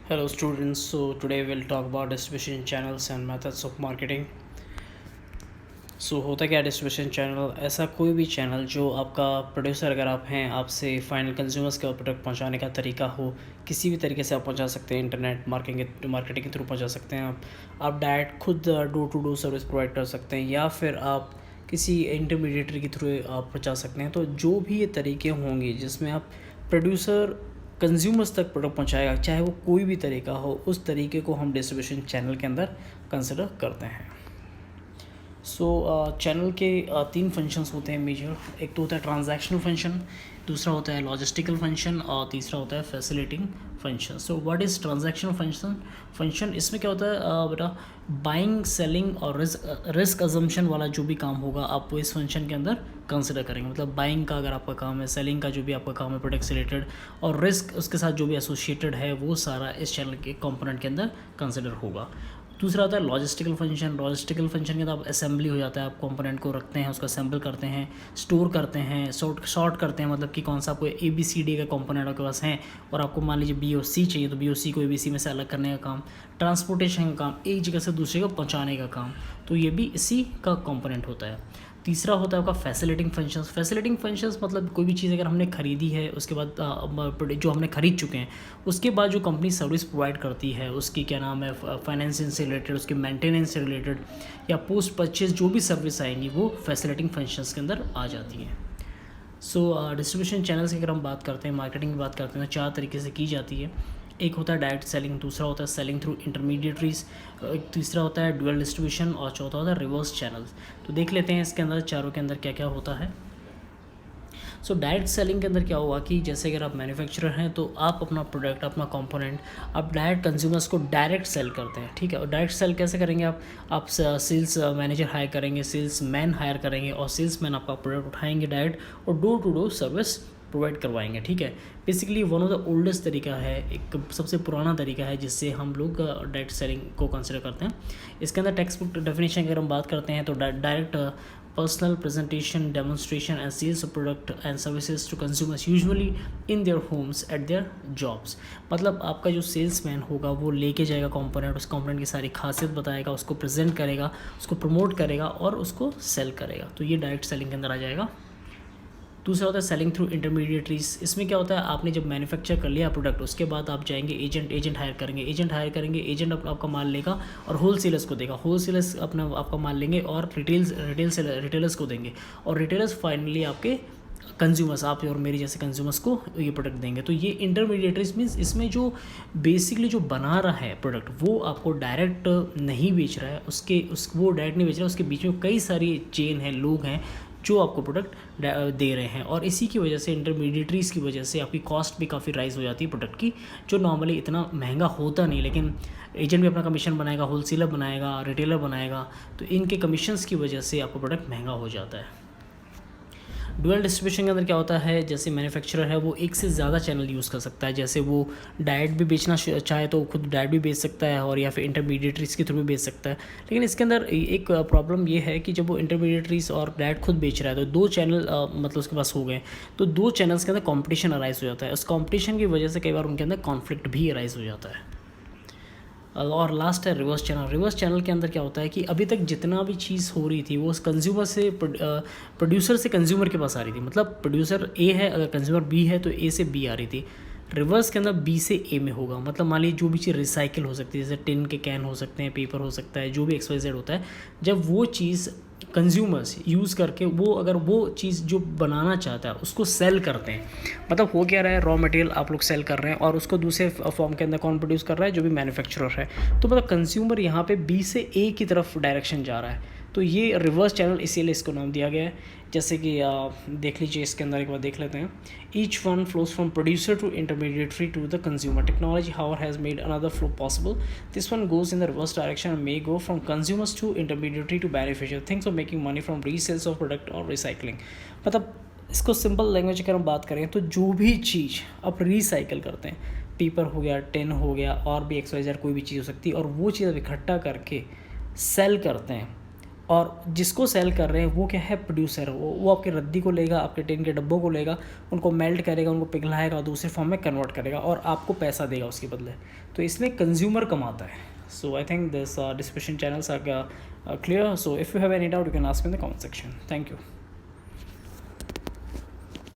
Hello students, so today we'll talk about distribution channels and methods of marketing. सो होता क्या distribution channel, ऐसा कोई भी चैनल जो आपका प्रोड्यूसर अगर आप हैं, आपसे फाइनल कंज्यूमर्स के प्रोडक्ट पहुंचाने का तरीका हो, किसी भी तरीके से आप पहुंचा सकते हैं। इंटरनेट मार्केटिंग के थ्रू पहुंचा सकते हैं। आप डायरेक्ट खुद door to door service provide कर सकते हैं, या फिर आप किसी इंटरमीडिएटरी के थ्रू आप पहुंचा सकते हैं। तो जो भी ये तरीके होंगे जिसमें आप प्रोड्यूसर कंज्यूमर्स तक प्रोडक्ट पहुंचाएगा, चाहे वो कोई भी तरीका हो, उस तरीके को हम डिस्ट्रीब्यूशन चैनल के अंदर कंसिडर करते हैं। चैनल के 3 फंक्शंस होते हैं मेजर। एक तो होता है ट्रांजैक्शनल फंक्शन, दूसरा होता है लॉजिस्टिकल फंक्शन और तीसरा होता है facilitating function. So what is transactional function? इसमें क्या होता है बेटा, बाइंग, सेलिंग और रिस्क अजम्पशन वाला जो भी काम होगा आप वो इस फंक्शन के अंदर कंसिडर करेंगे। मतलब बाइंग का अगर आपका काम है, सेलिंग का जो भी आपका काम है प्रोडक्ट से रिलेटेड, और रिस्क उसके साथ जो भी एसोसिएटेड है, वो सारा इस चैनल के कंपोनेंट के अंदर कंसिडर होगा। दूसरा होता है लॉजिस्टिकल फंक्शन। लॉजिस्टिकल फंक्शन के अंदर आप असेंबली हो जाता है, आप कंपोनेंट को रखते हैं, उसको असेंबल करते हैं, स्टोर करते हैं, सॉर्ट करते हैं। मतलब कि कौन सा कोई ABCD का कंपोनेंट आपके पास हैं और आपको मान लीजिए B और C चाहिए, तो B और C को ABC में से अलग करने का काम, ट्रांसपोर्टेशन का काम, एक जगह से दूसरे को पहुँचाने का काम, तो ये भी इसी का कंपोनेंट होता है। तीसरा होता है आपका फैसिलिटिंग फंक्शंस। फैसिलिटिंग फंक्शंस मतलब कोई भी चीज़ अगर हमने खरीदी है, उसके बाद जो हमने खरीद चुके हैं, उसके बाद जो कंपनी सर्विस प्रोवाइड करती है, उसकी क्या नाम है, फाइनेंसिंग से रिलेटेड, उसके मेंटेनेंस से रिलेटेड या पोस्ट परचेज जो भी सर्विस आएंगी, वो फैसिलिटिंग फंक्शंस के अंदर आ जाती हैं। डिस्ट्रीब्यूशन चैनल्स की अगर हम बात करते हैं, मार्केटिंग की बात करते हैं, तो 4 तरीके से की जाती है। एक होता है डायरेक्ट सेलिंग, दूसरा होता है सेलिंग थ्रू इंटरमीडिएटरीज, तीसरा होता है डुअल डिस्ट्रीब्यूशन और चौथा होता है रिवर्स चैनल्स। तो देख लेते हैं इसके अंदर चारों के अंदर क्या क्या होता है। डायरेक्ट सेलिंग के अंदर क्या हुआ कि जैसे अगर आप मैन्युफैक्चरर हैं तो आप अपना प्रोडक्ट, अपना कंपोनेंट आप डायरेक्ट कंज्यूमर्स को डायरेक्ट सेल करते हैं। ठीक है, और डायरेक्ट सेल कैसे करेंगे आप सेल्स मैनेजर हायर करेंगे, सेल्स मैन हायर करेंगे, और सेल्स मैन आपका प्रोडक्ट उठाएंगे डायरेक्ट और door to door service provide करवाएंगे। ठीक है, basically one of the oldest तरीका है, एक सबसे पुराना तरीका है जिससे हम लोग डायरेक्ट सेलिंग को कंसिडर करते हैं। इसके अंदर टेक्स्ट बुक डेफिनेशन अगर हम बात करते हैं तो direct personal presentation, demonstration and sales of product and services to consumers usually in their homes at their jobs। मतलब आपका जो सेल्समैन होगा वो लेके जाएगा कंपोनेंट, उस कंपोनेंट की सारी खासियत बताएगा, उसको प्रेजेंट करेगा, उसको प्रमोट करेगा और उसको सेल करेगा। तो ये डायरेक्ट सेलिंग के अंदर आ जाएगा। दूसरा होता है सेलिंग थ्रू इंटरमीडिएटरीज। इसमें क्या होता है, आपने जब मैन्युफैक्चर कर लिया प्रोडक्ट, उसके बाद आप जाएंगे एजेंट हायर करेंगे, एजेंट आपका माल लेगा और होलसेलर्स को देगा, होलसेलर्स आपका माल लेंगे और रिटेलर्स को देंगे, और रिटेलर्स फाइनली आपके कंज्यूमर्स, आप और मेरे जैसे कंज्यूमर्स को ये प्रोडक्ट देंगे। तो ये इंटरमीडिएटरीज मीन्स इसमें जो बेसिकली जो बना रहा है प्रोडक्ट, वो आपको डायरेक्ट नहीं बेच रहा है, वो डायरेक्ट नहीं बेच रहा है, उसके बीच में कई सारी चेन है, लोग हैं जो आपको प्रोडक्ट दे रहे हैं, और इसी की वजह से इंटरमीडिएटरीज की वजह से आपकी कॉस्ट भी काफ़ी राइज हो जाती है प्रोडक्ट की, जो नॉर्मली इतना महंगा होता नहीं। लेकिन एजेंट भी अपना कमीशन बनाएगा, होलसेलर बनाएगा, रिटेलर बनाएगा, तो इनके कमीशंस की वजह से आपका प्रोडक्ट महंगा हो जाता है। डुअल डिस्ट्रीब्यूशन के अंदर क्या होता है, जैसे मैन्युफैक्चरर है वो एक से ज़्यादा चैनल यूज़ कर सकता है। जैसे वो डायरेक्ट भी बेचना चाहे तो खुद डायरेक्ट भी बेच सकता है, और या फिर इंटरमीडिएटरीज के थ्रू भी बेच सकता है। लेकिन इसके अंदर एक प्रॉब्लम ये है कि जब वो इंटरमीडिएटरीज और डायरेक्ट खुद बेच रहा है, तो 2 चैनल मतलब उसके पास हो गए, तो 2 चैनल्स के अंदर कॉम्पिटिशन अराइज हो जाता है। उस कॉम्पिटिशन की वजह से कई बार उनके अंदर कॉन्फ्लिक्ट भी अराइज हो जाता है। और लास्ट है रिवर्स चैनल। रिवर्स चैनल के अंदर क्या होता है कि अभी तक जितना भी चीज़ हो रही थी वो उस कंज्यूमर से प्रोड्यूसर से कंज्यूमर के पास आ रही थी। मतलब प्रोड्यूसर A है, अगर कंज्यूमर B है तो A से B आ रही थी। रिवर्स के अंदर B से A में होगा। मतलब मान लीजिए जो भी चीज़ रिसाइकिल हो सकती है, जैसे टिन के कैन हो सकते हैं, पेपर हो सकता है, जो भी XYZ होता है, जब वो चीज़ कंज्यूमर्स यूज़ करके वो अगर वो चीज़ जो बनाना चाहता है उसको सेल करते हैं, मतलब हो क्या रहा है, रॉ मटेरियल आप लोग सेल कर रहे हैं और उसको दूसरे फॉर्म के अंदर कौन प्रोड्यूस कर रहा है, जो भी मैन्युफैक्चरर है। तो मतलब कंज्यूमर यहाँ पे B से A की तरफ डायरेक्शन जा रहा है, तो ये रिवर्स चैनल इसीलिए इसको नाम दिया गया है। जैसे कि देख लीजिए, इसके अंदर एक बार देख लेते हैं। Each one flows from producer to intermediatory to the consumer. Technology however has made another flow possible. This one goes in the reverse direction and may go from consumers to intermediary to beneficiary things of making money from resales of product और recycling। मतलब इसको simple language अगर हम बात करें तो जो भी चीज़ आप रिसाइकिल करते हैं, पेपर हो गया, टिन हो गया, और भी XYZ कोई भी चीज़ हो सकती है, और वो चीज़ आप इकट्ठा करके सेल करते हैं, और जिसको सेल कर रहे हैं वो क्या है, प्रोड्यूसर। वो आपके रद्दी को लेगा, आपके टिन के डब्बों को लेगा, उनको मेल्ट करेगा, उनको पिघलाएगा और दूसरे फॉर्म में कन्वर्ट करेगा और आपको पैसा देगा उसके बदले। तो इसमें कंज्यूमर कमाता है। So I think this discussion channels are clear. So if you have any doubt you can ask in the comment section. Thank you.